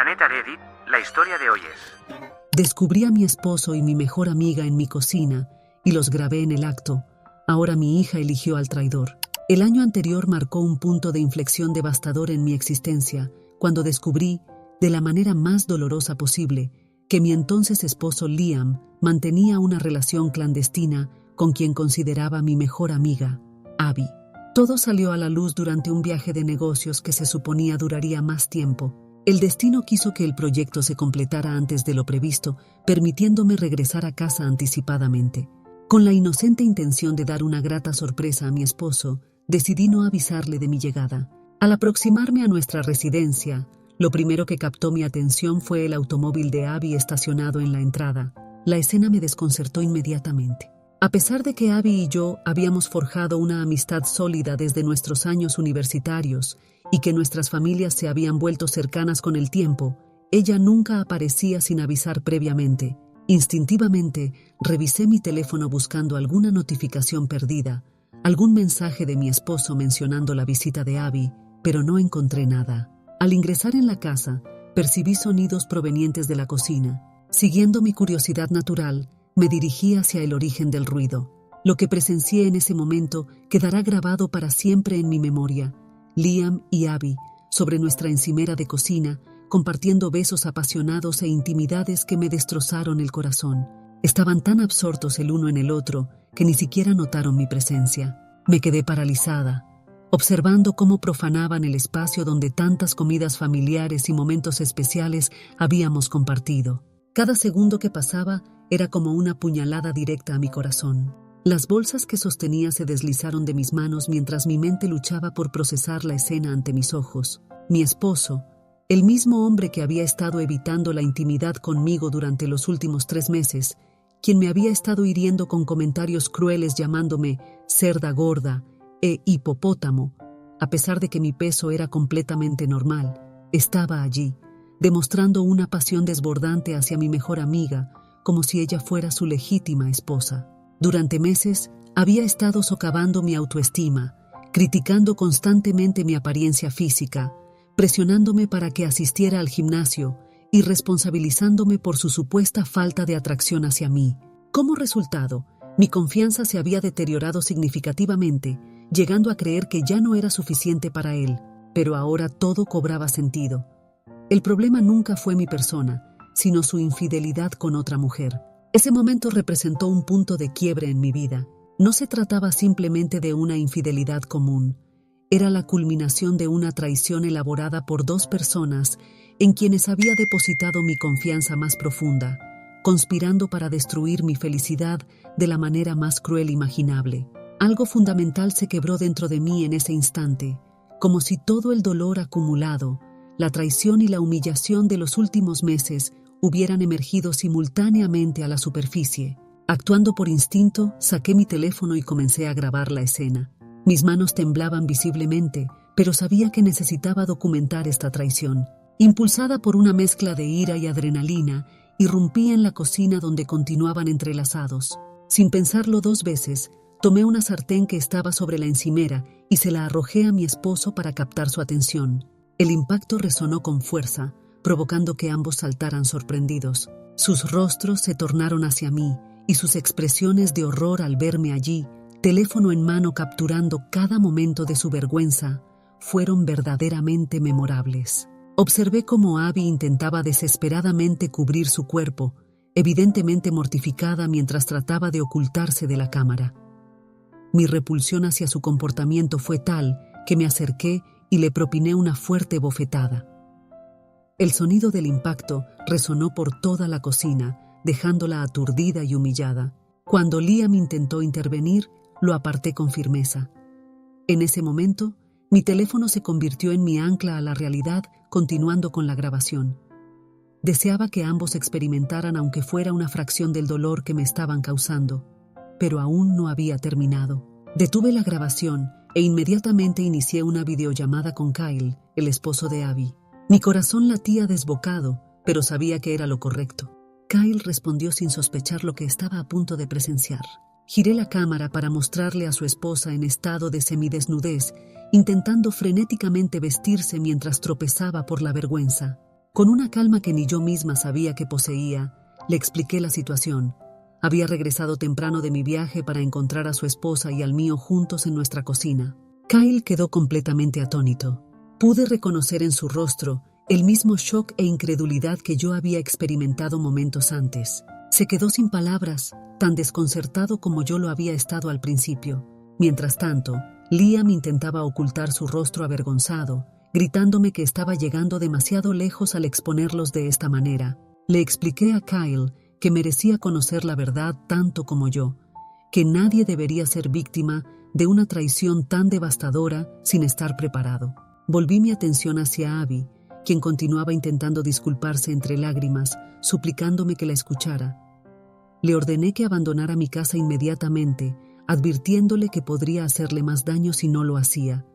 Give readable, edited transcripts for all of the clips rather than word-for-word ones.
Planeta Reddit, la historia de hoy es... Descubrí a mi esposo y mi mejor amiga en mi cocina y los grabé en el acto. Ahora mi hija eligió al traidor. El año anterior marcó un punto de inflexión devastador en mi existencia, cuando descubrí, de la manera más dolorosa posible, que mi entonces esposo Liam mantenía una relación clandestina con quien consideraba mi mejor amiga, Abby. Todo salió a la luz durante un viaje de negocios que se suponía duraría más tiempo. El destino quiso que el proyecto se completara antes de lo previsto, permitiéndome regresar a casa anticipadamente. Con la inocente intención de dar una grata sorpresa a mi esposo, decidí no avisarle de mi llegada. Al aproximarme a nuestra residencia, lo primero que captó mi atención fue el automóvil de Abby estacionado en la entrada. La escena me desconcertó inmediatamente. A pesar de que Abby y yo habíamos forjado una amistad sólida desde nuestros años universitarios y que nuestras familias se habían vuelto cercanas con el tiempo, ella nunca aparecía sin avisar previamente. Instintivamente, revisé mi teléfono buscando alguna notificación perdida, algún mensaje de mi esposo mencionando la visita de Abby, pero no encontré nada. Al ingresar en la casa, percibí sonidos provenientes de la cocina. Siguiendo mi curiosidad natural, me dirigí hacia el origen del ruido. Lo que presencié en ese momento quedará grabado para siempre en mi memoria. Liam y Abby, sobre nuestra encimera de cocina, compartiendo besos apasionados e intimidades que me destrozaron el corazón. Estaban tan absortos el uno en el otro que ni siquiera notaron mi presencia. Me quedé paralizada, observando cómo profanaban el espacio donde tantas comidas familiares y momentos especiales habíamos compartido. Cada segundo que pasaba era como una puñalada directa a mi corazón. Las bolsas que sostenía se deslizaron de mis manos mientras mi mente luchaba por procesar la escena ante mis ojos. Mi esposo, el mismo hombre que había estado evitando la intimidad conmigo durante los últimos 3 meses, quien me había estado hiriendo con comentarios crueles llamándome cerda gorda e hipopótamo, a pesar de que mi peso era completamente normal, estaba allí, demostrando una pasión desbordante hacia mi mejor amiga, como si ella fuera su legítima esposa. Durante meses, había estado socavando mi autoestima, criticando constantemente mi apariencia física, presionándome para que asistiera al gimnasio y responsabilizándome por su supuesta falta de atracción hacia mí. Como resultado, mi confianza se había deteriorado significativamente, llegando a creer que ya no era suficiente para él, pero ahora todo cobraba sentido. El problema nunca fue mi persona, sino su infidelidad con otra mujer. Ese momento representó un punto de quiebre en mi vida. No se trataba simplemente de una infidelidad común. Era la culminación de una traición elaborada por 2 personas en quienes había depositado mi confianza más profunda, conspirando para destruir mi felicidad de la manera más cruel imaginable. Algo fundamental se quebró dentro de mí en ese instante, como si todo el dolor acumulado, la traición y la humillación de los últimos meses hubieran emergido simultáneamente a la superficie. Actuando por instinto, saqué mi teléfono y comencé a grabar la escena. Mis manos temblaban visiblemente, pero sabía que necesitaba documentar esta traición. Impulsada por una mezcla de ira y adrenalina, irrumpí en la cocina donde continuaban entrelazados. Sin pensarlo 2 veces, tomé una sartén que estaba sobre la encimera y se la arrojé a mi esposo para captar su atención. El impacto resonó con fuerza, provocando que ambos saltaran sorprendidos. Sus rostros se tornaron hacia mí y sus expresiones de horror al verme allí, teléfono en mano capturando cada momento de su vergüenza, fueron verdaderamente memorables. Observé cómo Abby intentaba desesperadamente cubrir su cuerpo, evidentemente mortificada mientras trataba de ocultarse de la cámara. Mi repulsión hacia su comportamiento fue tal que me acerqué y le propiné una fuerte bofetada. El sonido del impacto resonó por toda la cocina, dejándola aturdida y humillada. Cuando Liam intentó intervenir, lo aparté con firmeza. En ese momento, mi teléfono se convirtió en mi ancla a la realidad, continuando con la grabación. Deseaba que ambos experimentaran aunque fuera una fracción del dolor que me estaban causando, pero aún no había terminado. Detuve la grabación e inmediatamente inicié una videollamada con Kyle, el esposo de Abby. Mi corazón latía desbocado, pero sabía que era lo correcto. Kyle respondió sin sospechar lo que estaba a punto de presenciar. Giré la cámara para mostrarle a su esposa en estado de semidesnudez, intentando frenéticamente vestirse mientras tropezaba por la vergüenza. Con una calma que ni yo misma sabía que poseía, le expliqué la situación. Había regresado temprano de mi viaje para encontrar a su esposa y al mío juntos en nuestra cocina. Kyle quedó completamente atónito. Pude reconocer en su rostro el mismo shock e incredulidad que yo había experimentado momentos antes. Se quedó sin palabras, tan desconcertado como yo lo había estado al principio. Mientras tanto, Liam intentaba ocultar su rostro avergonzado, gritándome que estaba llegando demasiado lejos al exponerlos de esta manera. Le expliqué a Kyle que merecía conocer la verdad tanto como yo, que nadie debería ser víctima de una traición tan devastadora sin estar preparado. Volví mi atención hacia Abby, quien continuaba intentando disculparse entre lágrimas, suplicándome que la escuchara. Le ordené que abandonara mi casa inmediatamente, advirtiéndole que podría hacerle más daño si no lo hacía.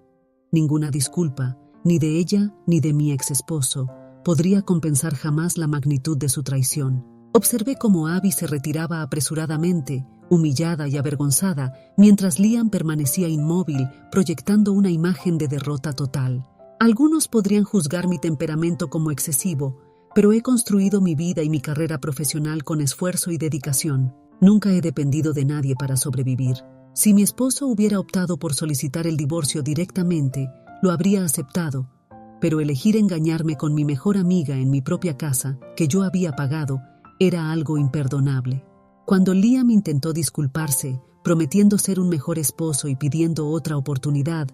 Ninguna disculpa, ni de ella ni de mi exesposo, podría compensar jamás la magnitud de su traición. Observé cómo Abby se retiraba apresuradamente, humillada y avergonzada, mientras Liam permanecía inmóvil, proyectando una imagen de derrota total. Algunos podrían juzgar mi temperamento como excesivo, pero he construido mi vida y mi carrera profesional con esfuerzo y dedicación. Nunca he dependido de nadie para sobrevivir. Si mi esposo hubiera optado por solicitar el divorcio directamente, lo habría aceptado, pero elegir engañarme con mi mejor amiga en mi propia casa, que yo había pagado, era algo imperdonable. Cuando Liam intentó disculparse, prometiendo ser un mejor esposo y pidiendo otra oportunidad,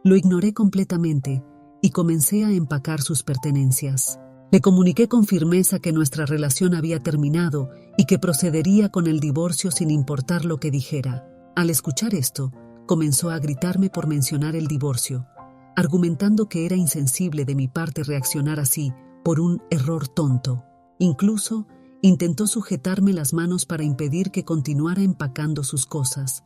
lo ignoré completamente y comencé a empacar sus pertenencias. Le comuniqué con firmeza que nuestra relación había terminado y que procedería con el divorcio sin importar lo que dijera. Al escuchar esto, comenzó a gritarme por mencionar el divorcio, argumentando que era insensible de mi parte reaccionar así por un error tonto. Incluso intentó sujetarme las manos para impedir que continuara empacando sus cosas,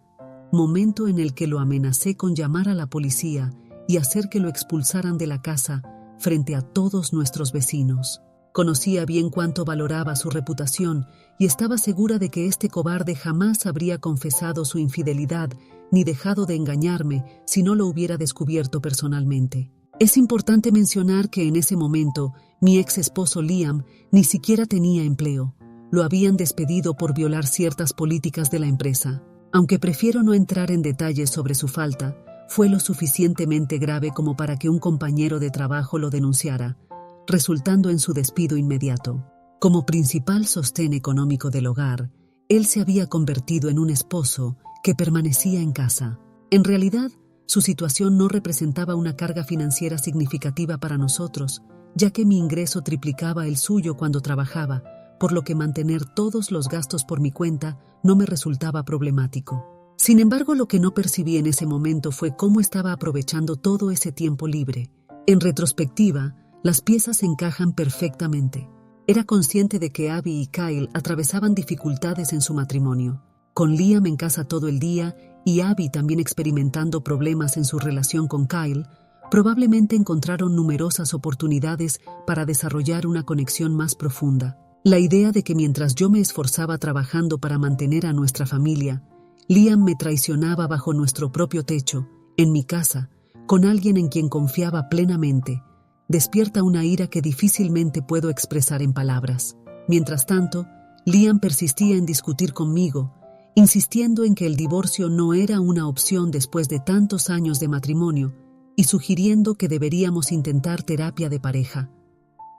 momento en el que lo amenacé con llamar a la policía y hacer que lo expulsaran de la casa frente a todos nuestros vecinos. Conocía bien cuánto valoraba su reputación y estaba segura de que este cobarde jamás habría confesado su infidelidad ni dejado de engañarme si no lo hubiera descubierto personalmente. Es importante mencionar que en ese momento mi ex esposo Liam ni siquiera tenía empleo. Lo habían despedido por violar ciertas políticas de la empresa. Aunque prefiero no entrar en detalles sobre su falta, fue lo suficientemente grave como para que un compañero de trabajo lo denunciara, resultando en su despido inmediato. Como principal sostén económico del hogar, él se había convertido en un esposo que permanecía en casa. En realidad, su situación no representaba una carga financiera significativa para nosotros, ya que mi ingreso triplicaba el suyo cuando trabajaba, por lo que mantener todos los gastos por mi cuenta no me resultaba problemático. Sin embargo, lo que no percibí en ese momento fue cómo estaba aprovechando todo ese tiempo libre. En retrospectiva, las piezas encajan perfectamente. Era consciente de que Abby y Kyle atravesaban dificultades en su matrimonio, con Liam en casa todo el día y Abby también experimentando problemas en su relación con Kyle. Probablemente encontraron numerosas oportunidades para desarrollar una conexión más profunda. La idea de que mientras yo me esforzaba trabajando para mantener a nuestra familia, Liam me traicionaba bajo nuestro propio techo, en mi casa, con alguien en quien confiaba plenamente, despierta una ira que difícilmente puedo expresar en palabras. Mientras tanto, Liam persistía en discutir conmigo, insistiendo en que el divorcio no era una opción después de tantos años de matrimonio y sugiriendo que deberíamos intentar terapia de pareja.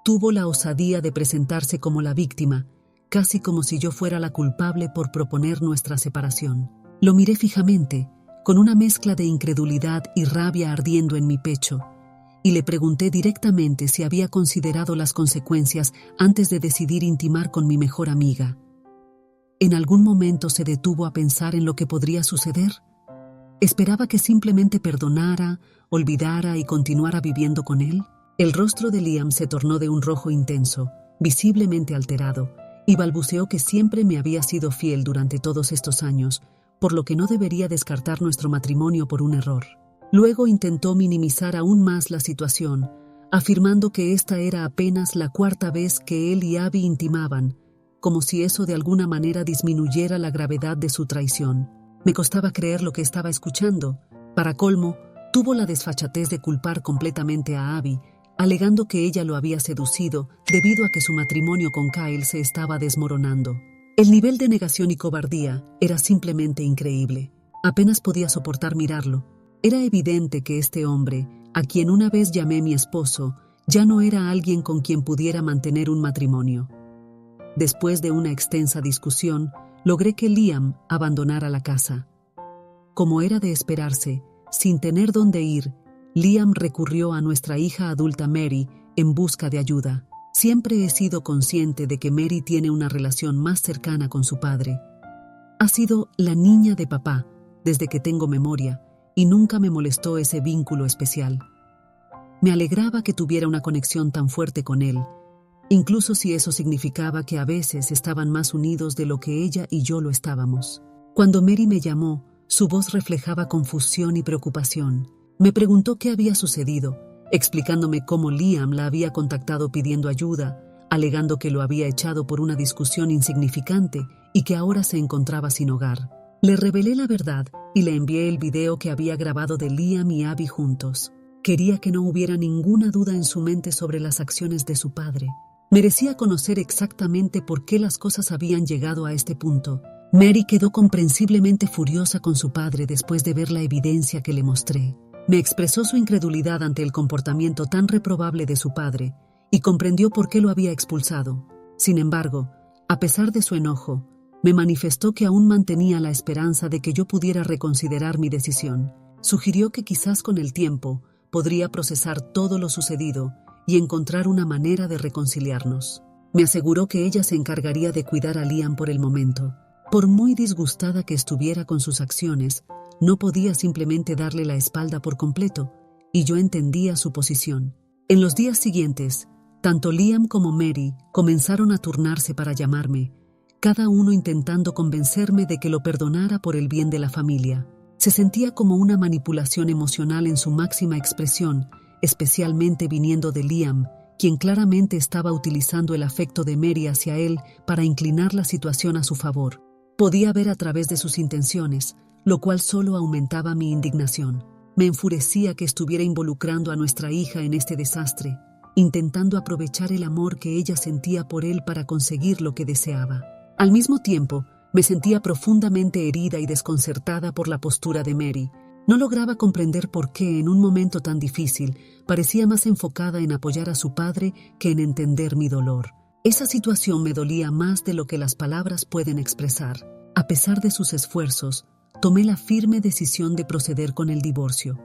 Tuvo la osadía de presentarse como la víctima, casi como si yo fuera la culpable por proponer nuestra separación. Lo miré fijamente, con una mezcla de incredulidad y rabia ardiendo en mi pecho, y le pregunté directamente si había considerado las consecuencias antes de decidir intimar con mi mejor amiga. ¿En algún momento se detuvo a pensar en lo que podría suceder? ¿Esperaba que simplemente perdonara, olvidara y continuara viviendo con él? El rostro de Liam se tornó de un rojo intenso, visiblemente alterado, y balbuceó que siempre me había sido fiel durante todos estos años, por lo que no debería descartar nuestro matrimonio por un error. Luego intentó minimizar aún más la situación, afirmando que esta era apenas la cuarta vez que él y Abby intimaban, como si eso de alguna manera disminuyera la gravedad de su traición. Me costaba creer lo que estaba escuchando. Para colmo, tuvo la desfachatez de culpar completamente a Abby, alegando que ella lo había seducido debido a que su matrimonio con Kyle se estaba desmoronando. El nivel de negación y cobardía era simplemente increíble. Apenas podía soportar mirarlo. Era evidente que este hombre, a quien una vez llamé mi esposo, ya no era alguien con quien pudiera mantener un matrimonio. Después de una extensa discusión, logré que Liam abandonara la casa. Como era de esperarse, sin tener dónde ir, Liam recurrió a nuestra hija adulta Mary en busca de ayuda. Siempre he sido consciente de que Mary tiene una relación más cercana con su padre. Ha sido la niña de papá desde que tengo memoria y nunca me molestó ese vínculo especial. Me alegraba que tuviera una conexión tan fuerte con él, incluso si eso significaba que a veces estaban más unidos de lo que ella y yo lo estábamos. Cuando Mary me llamó, su voz reflejaba confusión y preocupación. Me preguntó qué había sucedido, explicándome cómo Liam la había contactado pidiendo ayuda, alegando que lo había echado por una discusión insignificante y que ahora se encontraba sin hogar. Le revelé la verdad y le envié el video que había grabado de Liam y Abby juntos. Quería que no hubiera ninguna duda en su mente sobre las acciones de su padre. Merecía conocer exactamente por qué las cosas habían llegado a este punto. Mary quedó comprensiblemente furiosa con su padre después de ver la evidencia que le mostré. Me expresó su incredulidad ante el comportamiento tan reprobable de su padre y comprendió por qué lo había expulsado. Sin embargo, a pesar de su enojo, me manifestó que aún mantenía la esperanza de que yo pudiera reconsiderar mi decisión. Sugirió que quizás con el tiempo podría procesar todo lo sucedido y encontrar una manera de reconciliarnos. Me aseguró que ella se encargaría de cuidar a Liam por el momento. Por muy disgustada que estuviera con sus acciones, no podía simplemente darle la espalda por completo, y yo entendía su posición. En los días siguientes, tanto Liam como Mary comenzaron a turnarse para llamarme, cada uno intentando convencerme de que lo perdonara por el bien de la familia. Se sentía como una manipulación emocional en su máxima expresión, especialmente viniendo de Liam, quien claramente estaba utilizando el afecto de Mary hacia él para inclinar la situación a su favor. Podía ver a través de sus intenciones, lo cual solo aumentaba mi indignación. Me enfurecía que estuviera involucrando a nuestra hija en este desastre, intentando aprovechar el amor que ella sentía por él para conseguir lo que deseaba. Al mismo tiempo, me sentía profundamente herida y desconcertada por la postura de Mary. No lograba comprender por qué, en un momento tan difícil, parecía más enfocada en apoyar a su padre que en entender mi dolor. Esa situación me dolía más de lo que las palabras pueden expresar. A pesar de sus esfuerzos, tomé la firme decisión de proceder con el divorcio.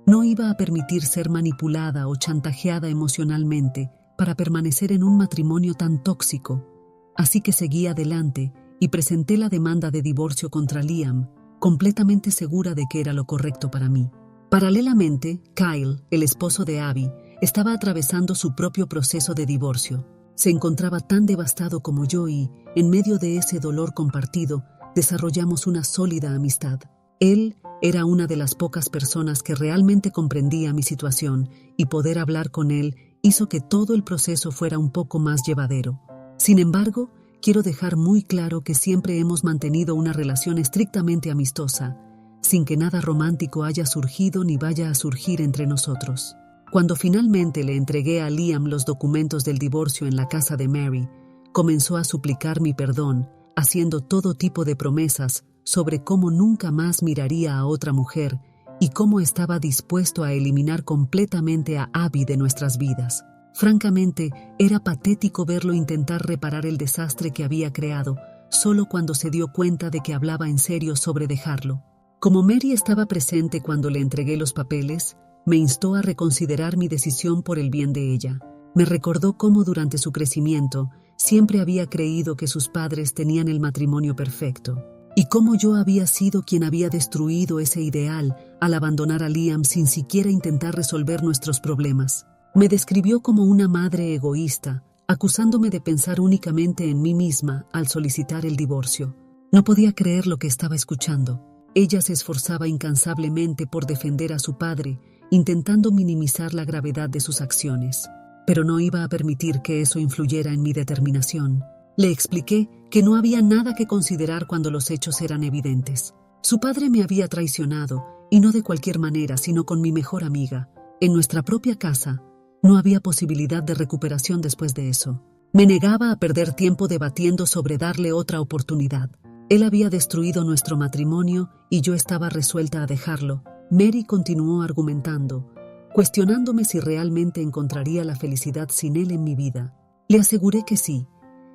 No iba a permitir ser manipulada o chantajeada emocionalmente para permanecer en un matrimonio tan tóxico. Así que seguí adelante y presenté la demanda de divorcio contra Liam, completamente segura de que era lo correcto para mí. Paralelamente, Kyle, el esposo de Abby, estaba atravesando su propio proceso de divorcio. Se encontraba tan devastado como yo y, en medio de ese dolor compartido, desarrollamos una sólida amistad. Él era una de las pocas personas que realmente comprendía mi situación y poder hablar con él hizo que todo el proceso fuera un poco más llevadero. Sin embargo, quiero dejar muy claro que siempre hemos mantenido una relación estrictamente amistosa, sin que nada romántico haya surgido ni vaya a surgir entre nosotros. Cuando finalmente le entregué a Liam los documentos del divorcio en la casa de Mary, comenzó a suplicar mi perdón, haciendo todo tipo de promesas sobre cómo nunca más miraría a otra mujer y cómo estaba dispuesto a eliminar completamente a Abby de nuestras vidas. Francamente, era patético verlo intentar reparar el desastre que había creado, solo cuando se dio cuenta de que hablaba en serio sobre dejarlo. Como Mary estaba presente cuando le entregué los papeles, me instó a reconsiderar mi decisión por el bien de ella. Me recordó cómo durante su crecimiento siempre había creído que sus padres tenían el matrimonio perfecto, y cómo yo había sido quien había destruido ese ideal al abandonar a Liam sin siquiera intentar resolver nuestros problemas. Me describió como una madre egoísta, acusándome de pensar únicamente en mí misma al solicitar el divorcio. No podía creer lo que estaba escuchando. Ella se esforzaba incansablemente por defender a su padre, intentando minimizar la gravedad de sus acciones. Pero no iba a permitir que eso influyera en mi determinación. Le expliqué que no había nada que considerar cuando los hechos eran evidentes. Su padre me había traicionado, y no de cualquier manera, sino con mi mejor amiga. En nuestra propia casa, No había posibilidad de recuperación después de eso. Me negaba a perder tiempo debatiendo sobre darle otra oportunidad. Él había destruido nuestro matrimonio y yo estaba resuelta a dejarlo. Mary continuó argumentando, cuestionándome si realmente encontraría la felicidad sin él en mi vida. Le aseguré que sí,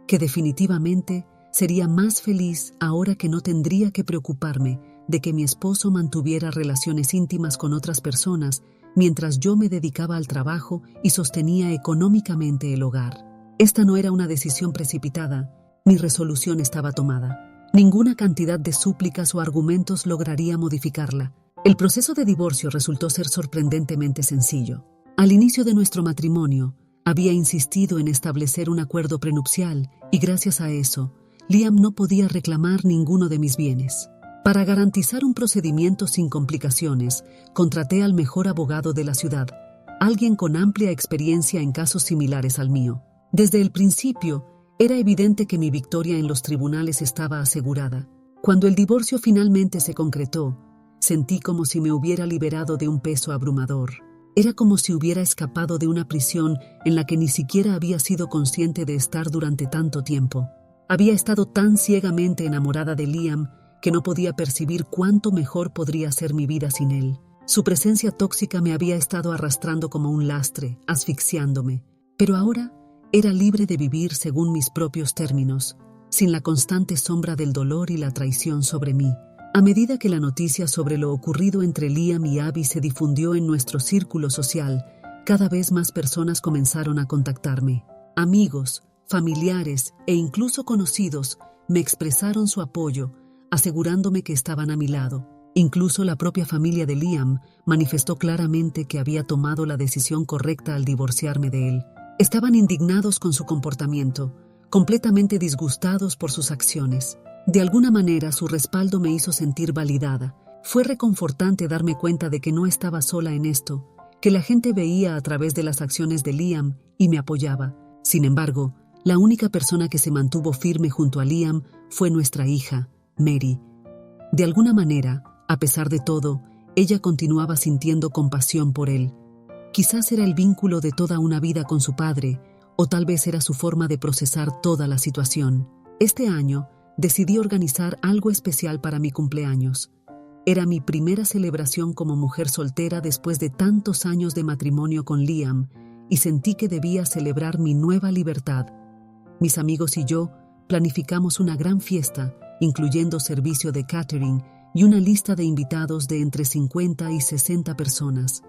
que definitivamente sería más feliz ahora que no tendría que preocuparme de que mi esposo mantuviera relaciones íntimas con otras personas mientras yo me dedicaba al trabajo y sostenía económicamente el hogar. Esta no era una decisión precipitada, mi resolución estaba tomada. Ninguna cantidad de súplicas o argumentos lograría modificarla. El proceso de divorcio resultó ser sorprendentemente sencillo. Al inicio de nuestro matrimonio, había insistido en establecer un acuerdo prenupcial y gracias a eso, Liam no podía reclamar ninguno de mis bienes. Para garantizar un procedimiento sin complicaciones, contraté al mejor abogado de la ciudad, alguien con amplia experiencia en casos similares al mío. Desde el principio, era evidente que mi victoria en los tribunales estaba asegurada. Cuando el divorcio finalmente se concretó, sentí como si me hubiera liberado de un peso abrumador. Era como si hubiera escapado de una prisión en la que ni siquiera había sido consciente de estar durante tanto tiempo. Había estado tan ciegamente enamorada de Liam que no podía percibir cuánto mejor podría ser mi vida sin él. Su presencia tóxica me había estado arrastrando como un lastre, asfixiándome. Pero ahora era libre de vivir según mis propios términos, sin la constante sombra del dolor y la traición sobre mí. A medida que la noticia sobre lo ocurrido entre Liam y Abby se difundió en nuestro círculo social, cada vez más personas comenzaron a contactarme. Amigos, familiares e incluso conocidos me expresaron su apoyo, asegurándome que estaban a mi lado. Incluso la propia familia de Liam manifestó claramente que había tomado la decisión correcta al divorciarme de él. Estaban indignados con su comportamiento, completamente disgustados por sus acciones. De alguna manera, su respaldo me hizo sentir validada. Fue reconfortante darme cuenta de que no estaba sola en esto, que la gente veía a través de las acciones de Liam y me apoyaba. Sin embargo, la única persona que se mantuvo firme junto a Liam fue nuestra hija, Mary. De alguna manera, a pesar de todo, ella continuaba sintiendo compasión por él. Quizás era el vínculo de toda una vida con su padre, o tal vez era su forma de procesar toda la situación. Este año, decidí organizar algo especial para mi cumpleaños. Era mi primera celebración como mujer soltera después de tantos años de matrimonio con Liam, y sentí que debía celebrar mi nueva libertad. Mis amigos y yo planificamos una gran fiesta, incluyendo servicio de catering y una lista de invitados de entre 50 y 60 personas.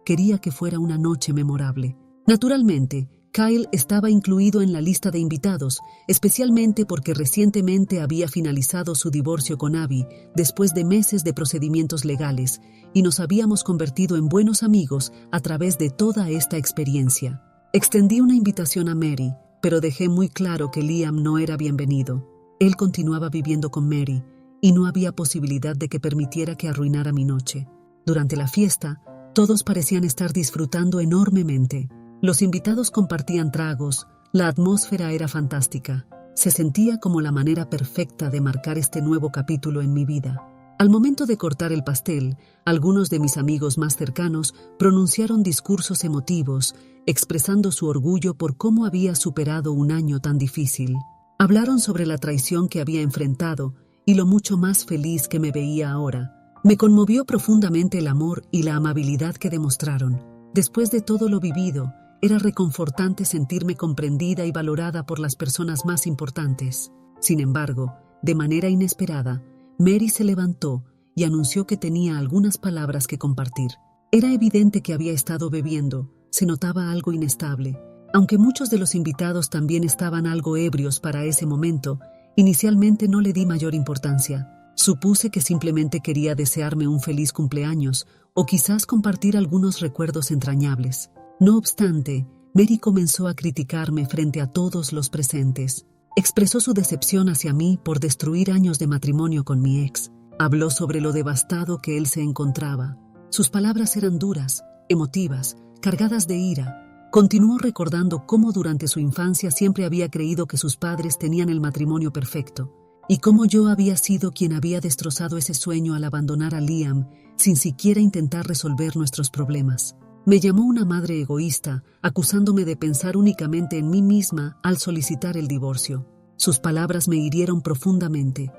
Quería que fuera una noche memorable. Naturalmente, Kyle estaba incluido en la lista de invitados, especialmente porque recientemente había finalizado su divorcio con Abby después de meses de procedimientos legales, y nos habíamos convertido en buenos amigos a través de toda esta experiencia. Extendí una invitación a Mary, pero dejé muy claro que Liam no era bienvenido. Él continuaba viviendo con Mary, y no había posibilidad de que permitiera que arruinara mi noche. Durante la fiesta, todos parecían estar disfrutando enormemente. Los invitados compartían tragos, la atmósfera era fantástica. Se sentía como la manera perfecta de marcar este nuevo capítulo en mi vida. Al momento de cortar el pastel, algunos de mis amigos más cercanos pronunciaron discursos emotivos, expresando su orgullo por cómo había superado un año tan difícil. Hablaron sobre la traición que había enfrentado y lo mucho más feliz que me veía ahora. Me conmovió profundamente el amor y la amabilidad que demostraron. Después de todo lo vivido, era reconfortante sentirme comprendida y valorada por las personas más importantes. Sin embargo, de manera inesperada, Mary se levantó y anunció que tenía algunas palabras que compartir. Era evidente que había estado bebiendo, se notaba algo inestable. Aunque muchos de los invitados también estaban algo ebrios para ese momento, inicialmente no le di mayor importancia. Supuse que simplemente quería desearme un feliz cumpleaños o quizás compartir algunos recuerdos entrañables. No obstante, Mary comenzó a criticarme frente a todos los presentes. Expresó su decepción hacia mí por destruir años de matrimonio con mi ex. Habló sobre lo devastado que él se encontraba. Sus palabras eran duras, emotivas, cargadas de ira. Continuó recordando cómo durante su infancia siempre había creído que sus padres tenían el matrimonio perfecto, y cómo yo había sido quien había destrozado ese sueño al abandonar a Liam sin siquiera intentar resolver nuestros problemas. Me llamó una madre egoísta, acusándome de pensar únicamente en mí misma al solicitar el divorcio. Sus palabras me hirieron profundamente.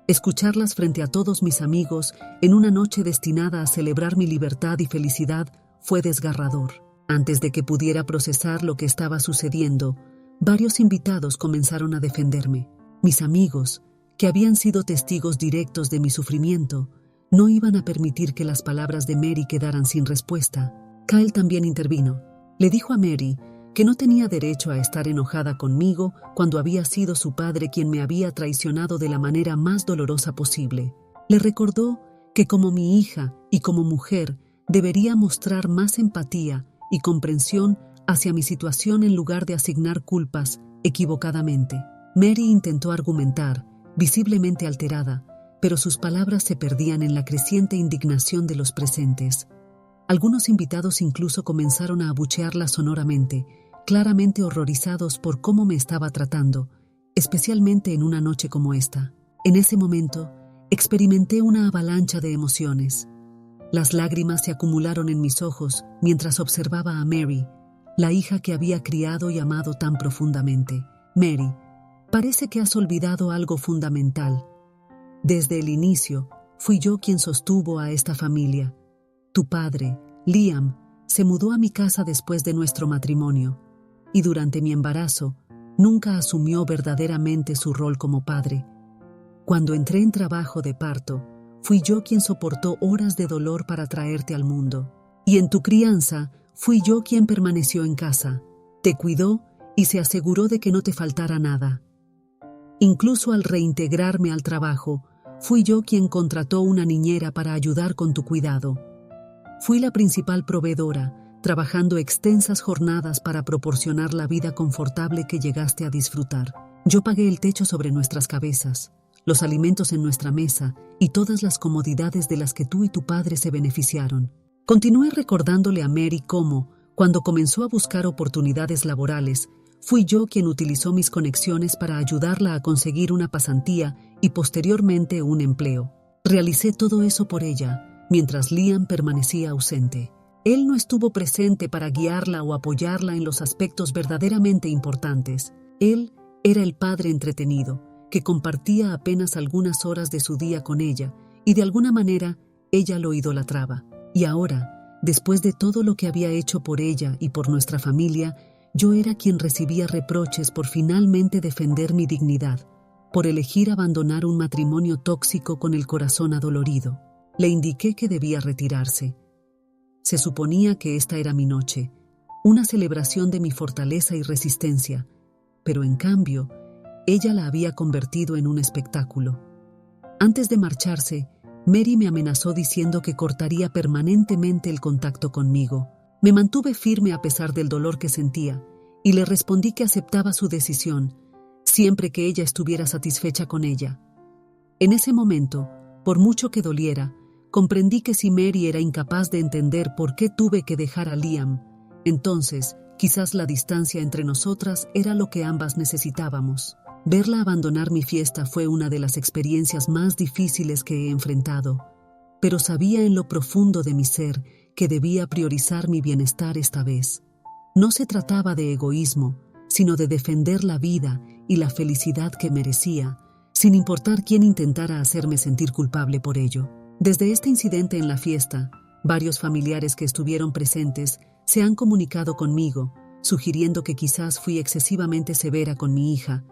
Escucharlas frente a todos mis amigos en una noche destinada a celebrar mi libertad y felicidad fue desgarrador. Antes de que pudiera procesar lo que estaba sucediendo, varios invitados comenzaron a defenderme. Mis amigos, que habían sido testigos directos de mi sufrimiento, no iban a permitir que las palabras de Mary quedaran sin respuesta. Kyle también intervino. Le dijo a Mary que no tenía derecho a estar enojada conmigo cuando había sido su padre quien me había traicionado de la manera más dolorosa posible. Le recordó que como mi hija y como mujer debería mostrar más empatía y comprensión hacia mi situación en lugar de asignar culpas equivocadamente. Mary intentó argumentar, visiblemente alterada, pero sus palabras se perdían en la creciente indignación de los presentes. Algunos invitados incluso comenzaron a abuchearla sonoramente, claramente horrorizados por cómo me estaba tratando, especialmente en una noche como esta. En ese momento, experimenté una avalancha de emociones. Las lágrimas se acumularon en mis ojos mientras observaba a Mary, la hija que había criado y amado tan profundamente. Mary, parece que has olvidado algo fundamental. Desde el inicio, fui yo quien sostuvo a esta familia. Tu padre, Liam, se mudó a mi casa después de nuestro matrimonio, y durante mi embarazo, nunca asumió verdaderamente su rol como padre. Cuando entré en trabajo de parto, fui yo quien soportó horas de dolor para traerte al mundo. Y en tu crianza, fui yo quien permaneció en casa, te cuidó y se aseguró de que no te faltara nada. Incluso al reintegrarme al trabajo, fui yo quien contrató una niñera para ayudar con tu cuidado. Fui la principal proveedora, trabajando extensas jornadas para proporcionar la vida confortable que llegaste a disfrutar. Yo pagué el techo sobre nuestras cabezas, los alimentos en nuestra mesa y todas las comodidades de las que tú y tu padre se beneficiaron. Continué recordándole a Mary cómo, cuando comenzó a buscar oportunidades laborales, fui yo quien utilizó mis conexiones para ayudarla a conseguir una pasantía y posteriormente un empleo. Realicé todo eso por ella, mientras Liam permanecía ausente. Él no estuvo presente para guiarla o apoyarla en los aspectos verdaderamente importantes. Él era el padre entretenido, que compartía apenas algunas horas de su día con ella, y de alguna manera ella lo idolatraba. Y ahora, después de todo lo que había hecho por ella y por nuestra familia, yo era quien recibía reproches por finalmente defender mi dignidad, por elegir abandonar un matrimonio tóxico con el corazón adolorido. Le indiqué que debía retirarse. Se suponía que esta era mi noche, una celebración de mi fortaleza y resistencia, pero en cambio, ella la había convertido en un espectáculo. Antes de marcharse, Mary me amenazó diciendo que cortaría permanentemente el contacto conmigo. Me mantuve firme a pesar del dolor que sentía, y le respondí que aceptaba su decisión, siempre que ella estuviera satisfecha con ella. En ese momento, por mucho que doliera, comprendí que si Mary era incapaz de entender por qué tuve que dejar a Liam, entonces quizás la distancia entre nosotras era lo que ambas necesitábamos. Verla abandonar mi fiesta fue una de las experiencias más difíciles que he enfrentado, pero sabía en lo profundo de mi ser que debía priorizar mi bienestar esta vez. No se trataba de egoísmo, sino de defender la vida y la felicidad que merecía, sin importar quién intentara hacerme sentir culpable por ello. Desde este incidente en la fiesta, varios familiares que estuvieron presentes se han comunicado conmigo, sugiriendo que quizás fui excesivamente severa con mi hija,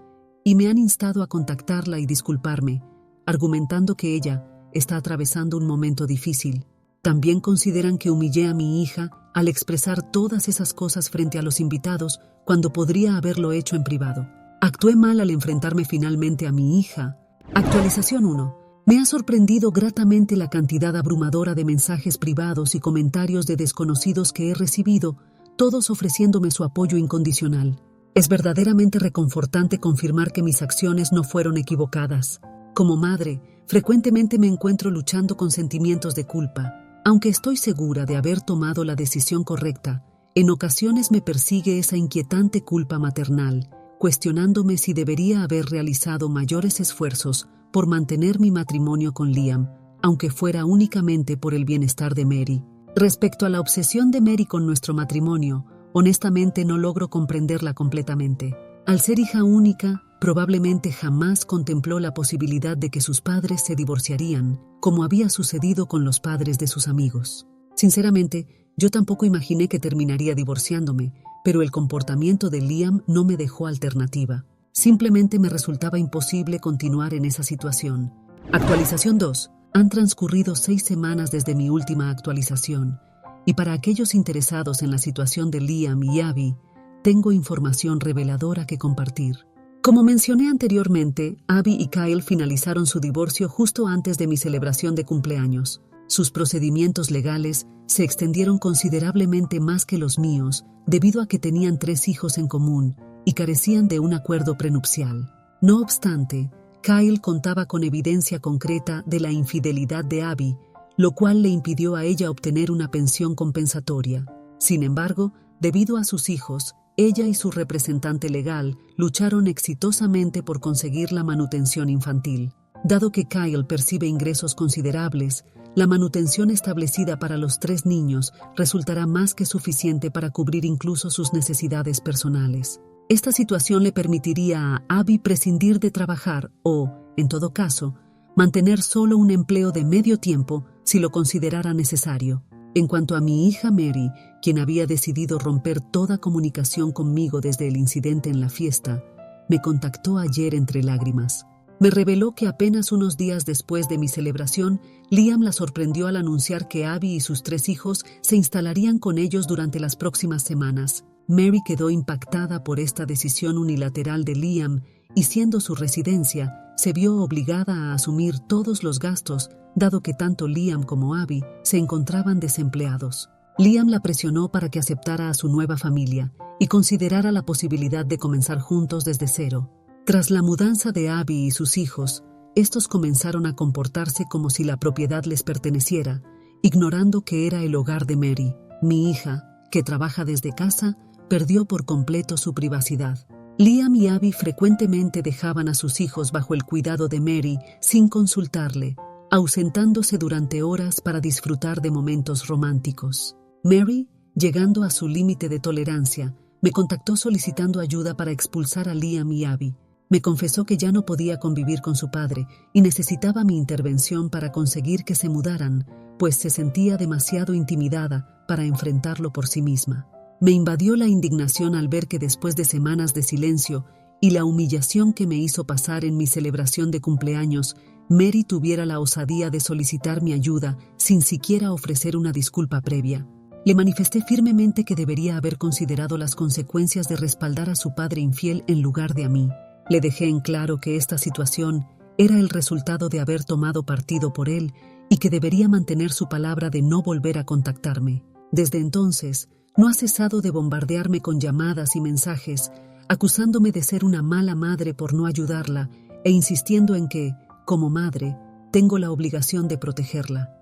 y me han instado a contactarla y disculparme, argumentando que ella está atravesando un momento difícil. También consideran que humillé a mi hija al expresar todas esas cosas frente a los invitados cuando podría haberlo hecho en privado. Actué mal al enfrentarme finalmente a mi hija. Actualización 1. Me ha sorprendido gratamente la cantidad abrumadora de mensajes privados y comentarios de desconocidos que he recibido, todos ofreciéndome su apoyo incondicional. Es verdaderamente reconfortante confirmar que mis acciones no fueron equivocadas. Como madre, frecuentemente me encuentro luchando con sentimientos de culpa. Aunque estoy segura de haber tomado la decisión correcta, en ocasiones me persigue esa inquietante culpa maternal, cuestionándome si debería haber realizado mayores esfuerzos por mantener mi matrimonio con Liam, aunque fuera únicamente por el bienestar de Mary. Respecto a la obsesión de Mary con nuestro matrimonio, honestamente no logro comprenderla completamente. Al ser hija única, probablemente jamás contempló la posibilidad de que sus padres se divorciarían, como había sucedido con los padres de sus amigos. Sinceramente, yo tampoco imaginé que terminaría divorciándome, pero el comportamiento de Liam no me dejó alternativa. Simplemente me resultaba imposible continuar en esa situación. Actualización 2. Han transcurrido 6 semanas desde mi última actualización, y para aquellos interesados en la situación de Liam y Abby, tengo información reveladora que compartir. Como mencioné anteriormente, Abby y Kyle finalizaron su divorcio justo antes de mi celebración de cumpleaños. Sus procedimientos legales se extendieron considerablemente más que los míos, debido a que tenían 3 hijos en común y carecían de un acuerdo prenupcial. No obstante, Kyle contaba con evidencia concreta de la infidelidad de Abby, lo cual le impidió a ella obtener una pensión compensatoria. Sin embargo, debido a sus hijos, ella y su representante legal lucharon exitosamente por conseguir la manutención infantil. Dado que Kyle percibe ingresos considerables, la manutención establecida para los 3 niños resultará más que suficiente para cubrir incluso sus necesidades personales. Esta situación le permitiría a Abby prescindir de trabajar o, en todo caso, mantener solo un empleo de medio tiempo si lo considerara necesario. En cuanto a mi hija Mary, quien había decidido romper toda comunicación conmigo desde el incidente en la fiesta, me contactó ayer entre lágrimas. Me reveló que apenas unos días después de mi celebración, Liam la sorprendió al anunciar que Abby y sus 3 hijos se instalarían con ellos durante las próximas semanas. Mary quedó impactada por esta decisión unilateral de Liam y, siendo su residencia, se vio obligada a asumir todos los gastos, dado que tanto Liam como Abby se encontraban desempleados. Liam la presionó para que aceptara a su nueva familia y considerara la posibilidad de comenzar juntos desde cero. Tras la mudanza de Abby y sus hijos, estos comenzaron a comportarse como si la propiedad les perteneciera, ignorando que era el hogar de Mary. Mi hija, que trabaja desde casa, perdió por completo su privacidad. Liam y Abby frecuentemente dejaban a sus hijos bajo el cuidado de Mary sin consultarle, ausentándose durante horas para disfrutar de momentos románticos. Mary, llegando a su límite de tolerancia, me contactó solicitando ayuda para expulsar a Liam y Abby. Me confesó que ya no podía convivir con su padre y necesitaba mi intervención para conseguir que se mudaran, pues se sentía demasiado intimidada para enfrentarlo por sí misma. Me invadió la indignación al ver que después de semanas de silencio y la humillación que me hizo pasar en mi celebración de cumpleaños, Mary tuviera la osadía de solicitar mi ayuda sin siquiera ofrecer una disculpa previa. Le manifesté firmemente que debería haber considerado las consecuencias de respaldar a su padre infiel en lugar de a mí. Le dejé en claro que esta situación era el resultado de haber tomado partido por él y que debería mantener su palabra de no volver a contactarme. Desde entonces, no ha cesado de bombardearme con llamadas y mensajes, acusándome de ser una mala madre por no ayudarla e insistiendo en que, como madre, tengo la obligación de protegerla.